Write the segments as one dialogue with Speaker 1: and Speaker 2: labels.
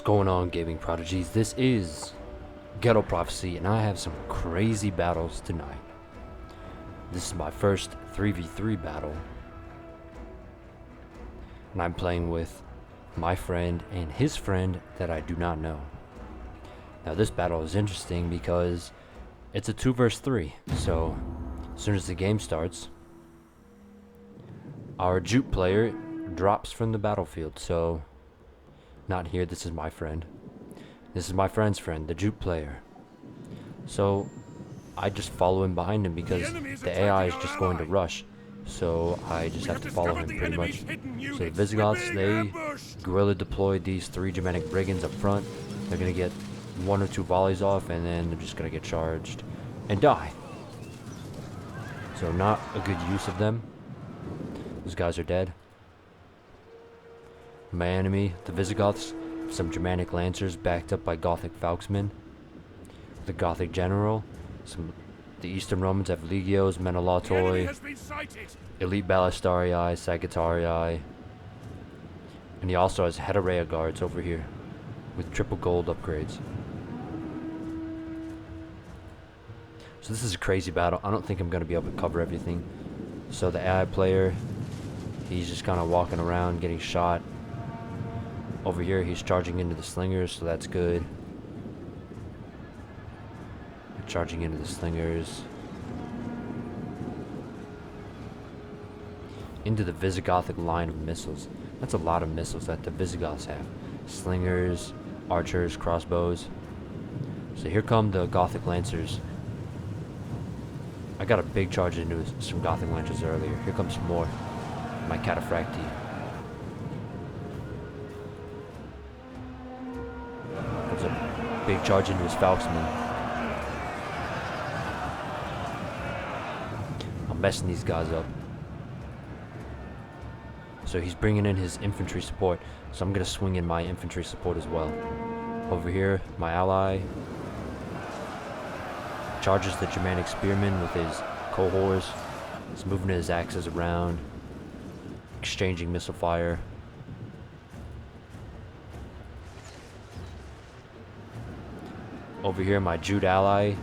Speaker 1: What's going on, gaming prodigies? This is Ghetto Prophecy, and I have some crazy battles tonight. This is my first 3v3 battle, and I'm playing with my friend and his friend that I do not know. Now this battle is interesting because it's a 2 vs 3, so as soon as the game starts, our Jute player drops from the battlefield. So not here, this is my friend. This is my friend's friend, the Jute player. So I just follow him behind him because the AI is just going to rush. So I just have to follow him pretty much. So the Visigoths, they guerrilla deployed these 3 Germanic brigands up front. They're going to get 1 or 2 volleys off, and then they're just going to get charged and die. So not a good use of them. Those guys are dead. My enemy, the Visigoths, some Germanic lancers backed up by Gothic falxmen. The Gothic general, the Eastern Romans have legios, menelautoi, elite ballistarii, sagittarii, and he also has heterea guards over here with triple gold upgrades. So this is a crazy battle. I don't think I'm going to be able to cover everything. So the AI player, he's just kind of walking around getting shot. Over here he's charging into the slingers, so that's good. Charging into the slingers. Into the Visigothic line of missiles. That's a lot of missiles that the Visigoths have. Slingers, archers, crossbows. So here come the Gothic lancers. I got a big charge into some Gothic lancers earlier. Here comes some more. My cataphracti. There's a big charge into his falxmen. I'm messing these guys up. So he's bringing in his infantry support. So I'm going to swing in my infantry support as well. Over here, my ally charges the Germanic spearmen with his cohorts. He's moving his axes around, exchanging missile fire. Over here, my Jute ally,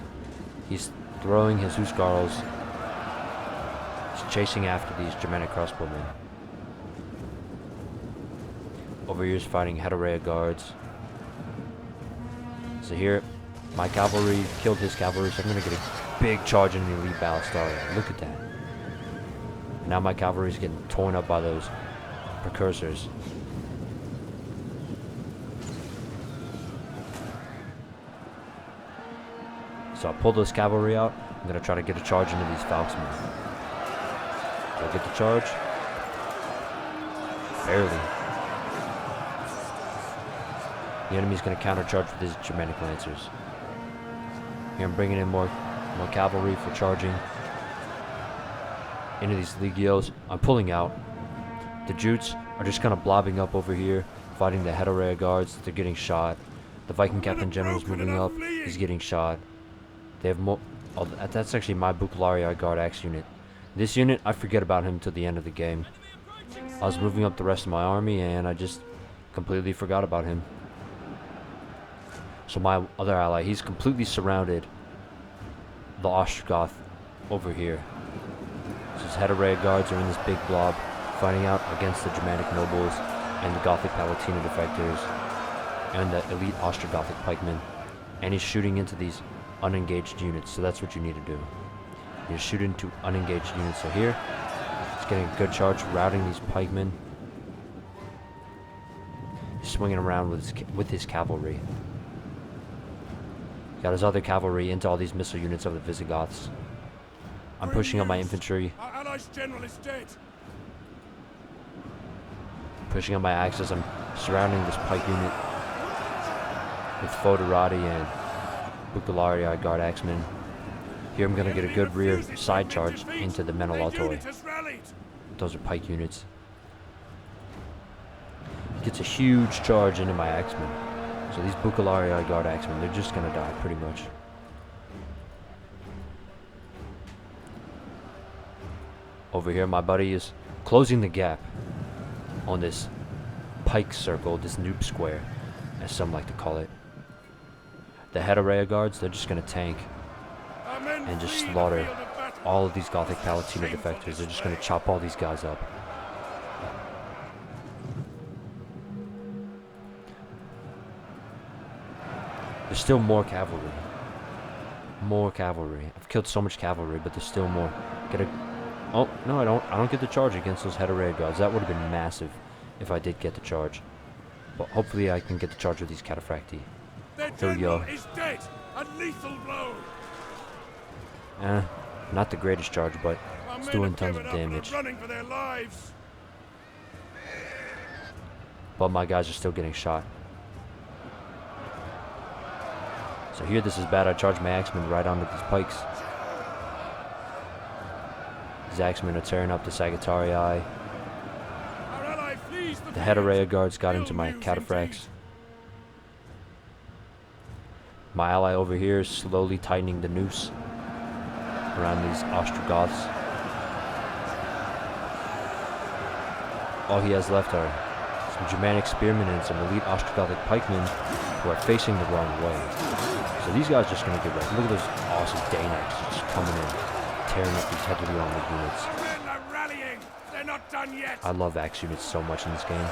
Speaker 1: he's throwing his Huskarls. He's chasing after these Germanic crossbowmen. Over here is fighting heterea guards. So here, my cavalry killed his cavalry, so I'm going to get a big charge in the elite ballistarii. Look at that. Now my cavalry is getting torn up by those precursors. So I pull this cavalry out. I'm going to try to get a charge into these falxmen. Do I get the charge? Barely. The enemy's going to countercharge with his Germanic lancers. Here I'm bringing in more cavalry for charging into these legios. I'm pulling out. The Jutes are just kind of blobbing up over here, fighting the heterea guards. They're getting shot. The Viking Captain General's moving up. He's getting shot. They have more. Oh, that's actually my Bucularii Guard Axe unit. This unit, I forget about him till the end of the game. I was moving up the rest of my army, and I just completely forgot about him. So my other ally, he's completely surrounded the Ostrogoth over here. So his heterea guards are in this big blob, fighting out against the Germanic nobles and the Gothic Palatina defectors and the elite Ostrogothic pikemen. And he's shooting into these unengaged units, so that's what you need to do. You shoot into unengaged units. So here, he's getting a good charge, routing these pikemen. He's swinging around with his cavalry. Got his other cavalry into all these missile units of the Visigoths. I'm pushing on my infantry.
Speaker 2: Our allies' general is dead.
Speaker 1: Pushing on my axes. I'm surrounding this pike unit with Foederati and Bucularii Guard Axemen. Here I'm going to get a good rear side charge into the menelautoi. Those are pike units. Gets a huge charge into my axemen. So these Bucularii Guard Axemen, they're just going to die pretty much. Over here, my buddy is closing the gap on this pike circle, this noob square. as some like to call it. The head array of guards, they're just going to tank and just slaughter all of these Gothic Palatina defectors. They're just going to chop all these guys up. There's still more cavalry. More cavalry. I've killed so much cavalry, but there's still more. Oh, no, I don't get the charge against those head array guards. That would have been massive if I did get the charge. But hopefully I can get the charge with these cataphracti. Here we go.
Speaker 2: Is dead. A lethal blow.
Speaker 1: Not the greatest charge, but it's doing tons of damage.
Speaker 2: Running for their lives.
Speaker 1: But my guys are still getting shot. So here, this is bad. I charge my axemen right onto these pikes. These axemen are tearing up the Sagittarii. The head array of guards got into my cataphracts. My ally over here is slowly tightening the noose around these Ostrogoths. All he has left are some Germanic spearmen and some elite Ostrogothic pikemen who are facing the wrong way. So these guys are just going to get wrecked. Look at those awesome Danex just coming in, tearing up these heavily armored units.
Speaker 2: They're rallying. They're not done yet.
Speaker 1: I love axe units so much in this game.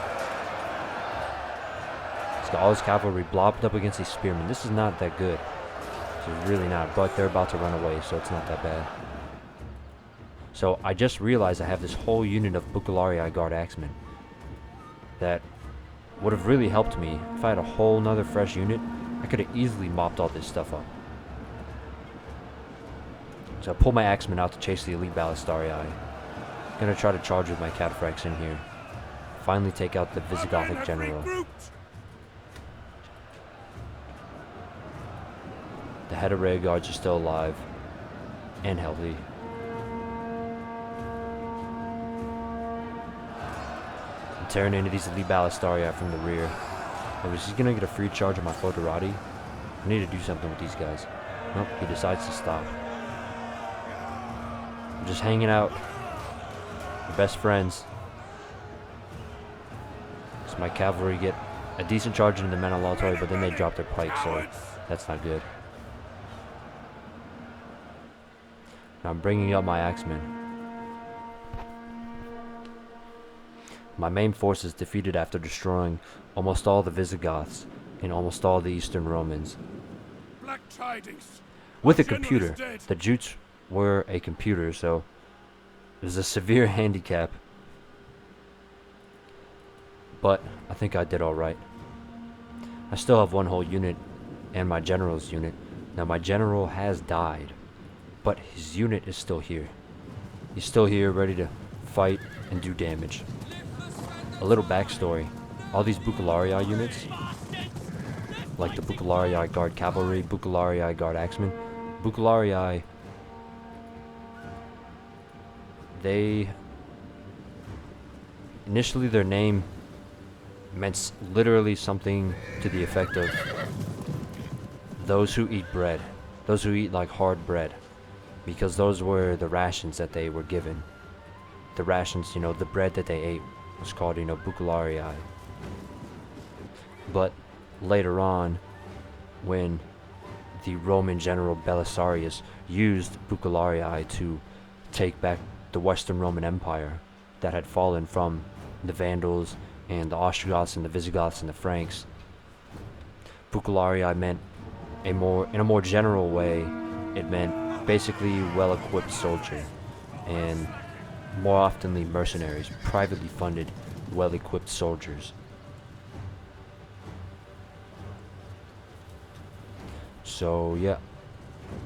Speaker 1: He's got all his cavalry blobbed up against these spearmen. This is not that good. This is really not, but they're about to run away, so it's not that bad. So I just realized I have this whole unit of Bucularii Guard axemen that would have really helped me if I had a whole nother fresh unit. I could have easily mopped all this stuff up. So I pull my axemen out to chase the elite Ballistarii. Gonna try to charge with my cataphracts in here. Finally take out the Visigothic general. The head array guards are still alive and healthy. I'm tearing into these elite Ballistarii from the rear. I was just gonna get a free charge on my Foderati. I need to do something with these guys. Nope, he decides to stop. I'm just hanging out. We're best friends. So my cavalry get a decent charge into the men on Lautari, but then they drop their pikes, so that's not good. Now I'm bringing up my axemen. My main force is defeated after destroying almost all the Visigoths and almost all the Eastern Romans.
Speaker 2: Black tidings.
Speaker 1: With a computer. The Jutes were a computer, so it was a severe handicap. But I think I did alright. I still have one whole unit and my general's unit. Now my general has died, but his unit is still here. He's still here, ready to fight and do damage. A little backstory. All these Bucularii units, like the Bucularii Guard Cavalry, Bucularii Guard Axemen, Bucularii, initially their name meant literally something to the effect of those who eat bread, those who eat like hard bread, because those were the rations that they were given. The rations, you know, the bread that they ate was called, you know, Bucularii. But later on, when the Roman general Belisarius used Bucularii to take back the Western Roman Empire that had fallen from the Vandals and the Ostrogoths and the Visigoths and the Franks, Bucularii meant in a more general way, it meant basically well-equipped soldier, and more oftenly mercenaries, privately funded, well-equipped soldiers. So yeah,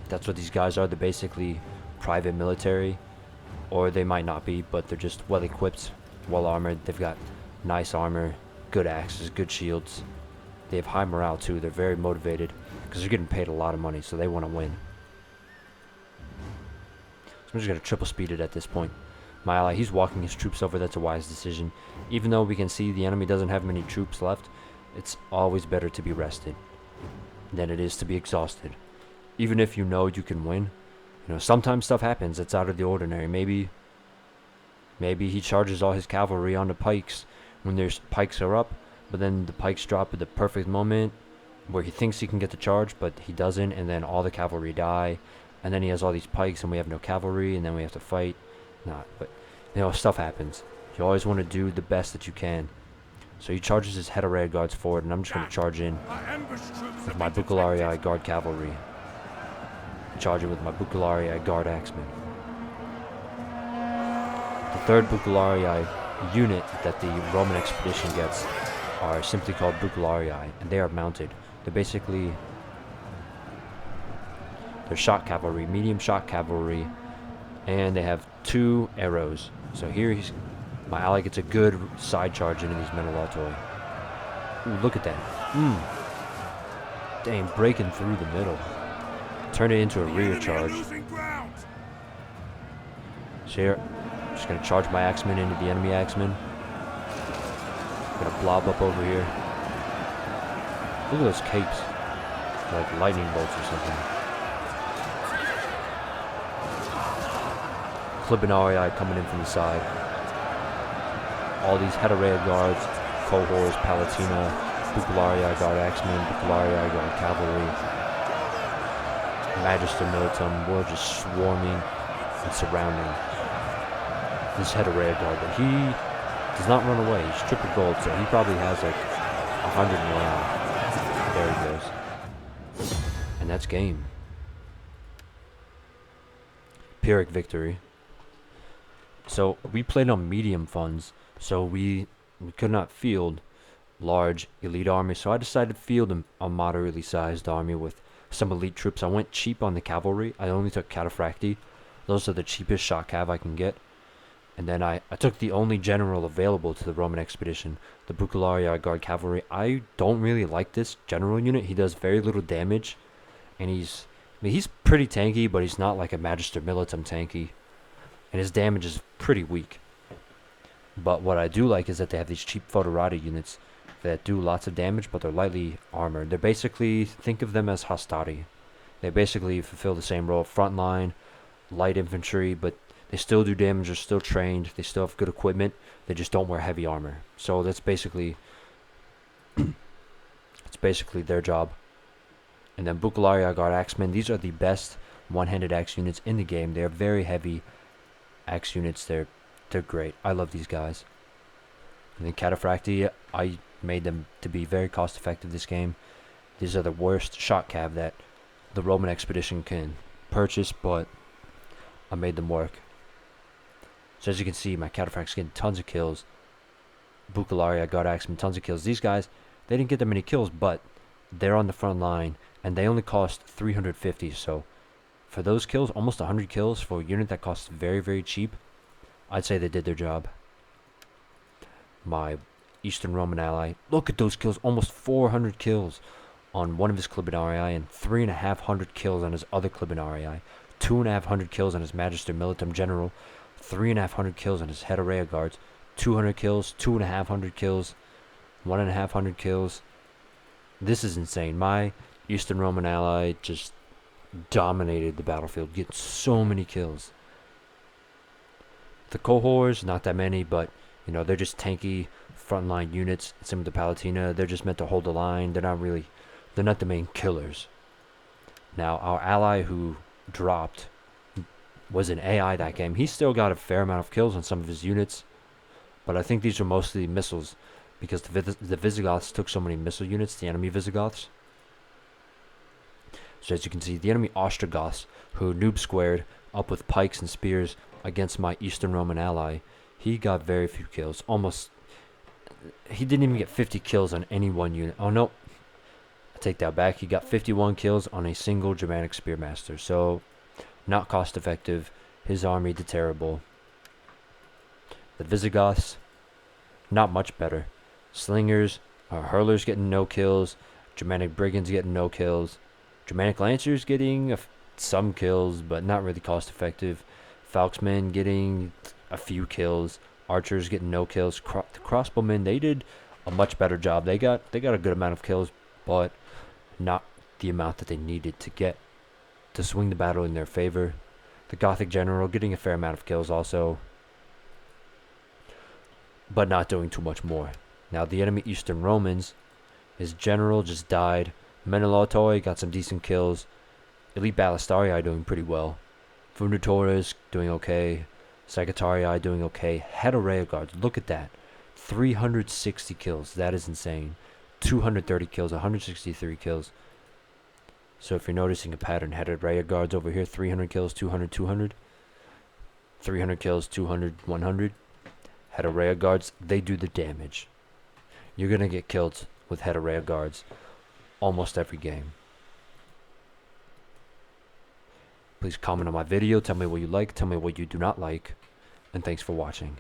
Speaker 1: that's what these guys are. They're basically private military, or they might not be, but they're just well-equipped, well-armored. They've got nice armor, good axes, good shields. They have high morale too. They're very motivated because they're getting paid a lot of money, so they want to win. So I'm just going to triple speed it at this point. My ally, he's walking his troops over. That's a wise decision. Even though we can see the enemy doesn't have many troops left, it's always better to be rested than it is to be exhausted. Even if you know you can win, you know, sometimes stuff happens that's out of the ordinary. Maybe he charges all his cavalry onto pikes when their pikes are up. but then the pikes drop at the perfect moment where he thinks he can get the charge, but he doesn't, and then all the cavalry die, and then he has all these pikes, and we have no cavalry, and then we have to fight. But stuff happens. You always want to do the best that you can. So he charges his head of rear guards forward, and I'm just going to charge in with my Bucularii guard cavalry. Charge it with my Bucularii guard axemen. The third Bucularii unit that the Roman expedition gets are simply called Bucularii, and they are mounted. They're shot cavalry, medium shot cavalry, and they have 2 arrows. So here my ally gets a good side charge into these men of Lautoi. Ooh, look at that. Dang, breaking through the middle. Turn it into a rear charge. So here, I'm just going to charge my axemen into the enemy axemen. Gonna blob up over here. Look at those capes. They're like lightning bolts or something. Clibanarii coming in from the side. All these head of rear guards, cohorts, Palatina, Bucularii guard axemen, Bucularii guard cavalry, Magister militum, we're just swarming and surrounding this head of rear guard. But he does not run away. He's triple gold, so he probably has like 100 morale. There he goes. And that's game. Pyrrhic victory. So we played on medium funds, so we could not field large elite army, so I decided to field a moderately sized army with some elite troops. I went cheap on the cavalry. I only took cataphracti. Those are the cheapest shot cav I can get. And then I took the only general available to the Roman expedition, the Bucularii guard cavalry. I don't really like this general unit. He does very little damage, and he's pretty tanky, but he's not like a Magister militum tanky, and his damage is pretty weak. But what I do like is that they have these cheap foederati units that do lots of damage, but they're lightly armored. They're basically, think of them as hastati. They basically fulfill the same role: frontline, light infantry, but they still do damage, they're still trained, they still have good equipment, they just don't wear heavy armor. So that's basically their job. And then Bucularii guard axemen, these are the best one-handed axe units in the game. They're very heavy axe units. They're great. I love these guys. And then cataphracti, I made them to be very cost effective this game. These are the worst shot cav that the Roman expedition can purchase, but I made them work. So as you can see, my cataphract's getting tons of kills. Bucularii guard axemen, tons of kills. These guys, they didn't get that many kills, but they're on the front line, and they only cost 350. So for those kills, almost 100 kills for a unit that costs very, very cheap, I'd say they did their job. My Eastern Roman ally, look at those kills, almost 400 kills on one of his Clibanarii, and 3,500 kills on his other Clibanarii, 2,500 kills on his Magister militum general, 3,500 kills on his head of rear guards, 200 kills, 2,500 kills, 1,500 kills. This is insane. My Eastern Roman ally just dominated the battlefield, getting so many kills. The cohorts, not that many, but they're just tanky frontline units. Same with the Palatina, they're just meant to hold the line. They're not the main killers. Now, our ally who dropped was an AI that game. He still got a fair amount of kills on some of his units, but I think these are mostly missiles, because the Visigoths took so many missile units, the enemy Visigoths. So as you can see, the enemy Ostrogoths, who noob squared up with pikes and spears against my Eastern Roman ally, he got very few kills. He didn't even get 50 kills on any one unit. Oh no, I take that back. He got 51 kills on a single Germanic Spearmaster. So not cost effective. His army did terrible. The Visigoths, not much better. Slingers, hurlers getting no kills. Germanic brigands getting no kills. Germanic lancers getting some kills, but not really cost effective. Falksmen getting a few kills. Archers getting no kills. The crossbowmen, they did a much better job. They got a good amount of kills, but not the amount that they needed to get to swing the battle in their favor. The Gothic general getting a fair amount of kills also, but not doing too much more. Now the enemy Eastern Romans, his general just died. Menelautoi got some decent kills. Elite Balistarii doing pretty well. Fundatoris doing okay. Sagittarii doing okay. Heterea Guards, look at that. 360 kills, that is insane. 230 kills, 163 kills. So if you're noticing a pattern, Heterea Guards over here, 300 kills, 200, 200. 300 kills, 200, 100. Heterea Guards, they do the damage. You're going to get killed with Heterea Guards almost every game. Please comment on my video, tell me what you like, tell me what you do not like, and thanks for watching.